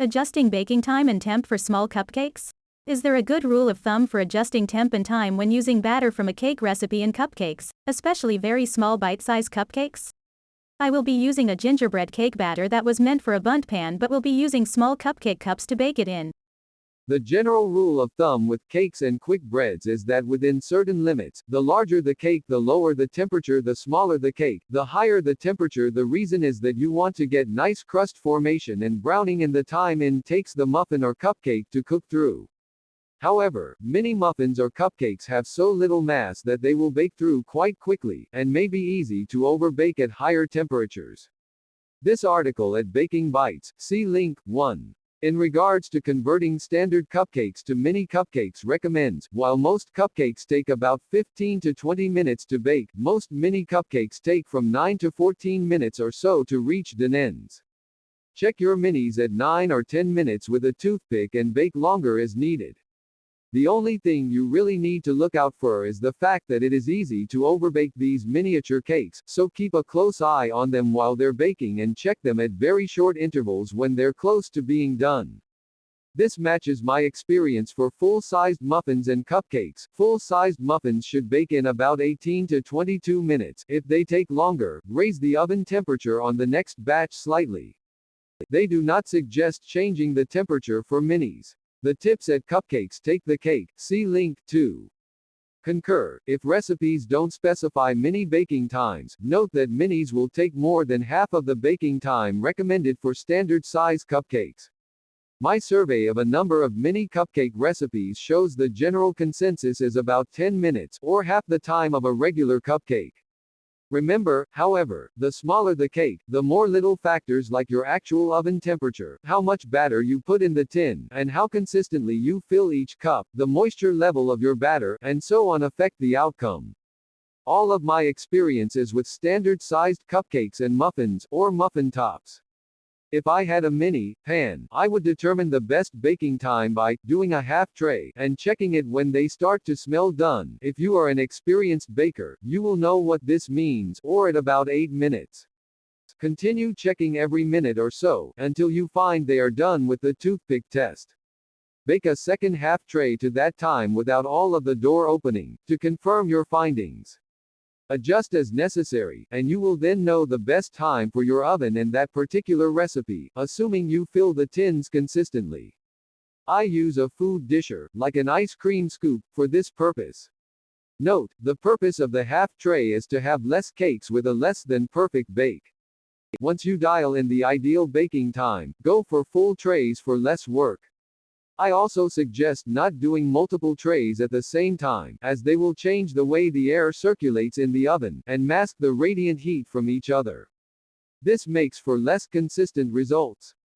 Adjusting baking time and temp for small cupcakes? Is there a good rule of thumb for adjusting temp and time when using batter from a cake recipe in cupcakes, especially very small bite-sized cupcakes? I will be using a gingerbread cake batter that was meant for a bundt pan but will be using small cupcake cups to bake it in. The general rule of thumb with cakes and quick breads is that within certain limits, the larger the cake, the lower the temperature, the smaller the cake, the higher the temperature. The reason is that you want to get nice crust formation and browning in the time it takes the muffin or cupcake to cook through. However, mini muffins or cupcakes have so little mass that they will bake through quite quickly, and may be easy to overbake at higher temperatures. This article at Baking Bites, see link 1. In regards to converting standard cupcakes to mini cupcakes recommends, while most cupcakes take about 15 to 20 minutes to bake, most mini cupcakes take from 9 to 14 minutes or so to reach the ends. Check your minis at 9 or 10 minutes with a toothpick and bake longer as needed. The only thing you really need to look out for is the fact that it is easy to overbake these miniature cakes, so keep a close eye on them while they're baking and check them at very short intervals when they're close to being done. This matches my experience for full-sized muffins and cupcakes. Full-sized muffins should bake in about 18 to 22 minutes. If they take longer, raise the oven temperature on the next batch slightly. They do not suggest changing the temperature for minis. The tips at cupcakes take the cake, see link 2. Concur, if recipes don't specify mini baking times, note that minis will take more than half of the baking time recommended for standard size cupcakes. My survey of a number of mini cupcake recipes shows the general consensus is about 10 minutes, or half the time of a regular cupcake. Remember, however, the smaller the cake, the more little factors like your actual oven temperature, how much batter you put in the tin, and how consistently you fill each cup, the moisture level of your batter, and so on affect the outcome. All of my experiences with standard-sized cupcakes and muffins, or muffin tops. If I had a mini pan, I would determine the best baking time by doing a half tray and checking it when they start to smell done. If you are an experienced baker, you will know what this means, or at about 8 minutes. Continue checking every minute or so until you find they are done with the toothpick test. Bake a second half tray to that time without all of the door opening to confirm your findings. Adjust as necessary, and you will then know the best time for your oven and that particular recipe, assuming you fill the tins consistently. I use a food disher, like an ice cream scoop, for this purpose. Note, the purpose of the half tray is to have less cakes with a less than perfect bake. Once you dial in the ideal baking time, go for full trays for less work. I also suggest not doing multiple trays at the same time, as they will change the way the air circulates in the oven, and mask the radiant heat from each other. This makes for less consistent results.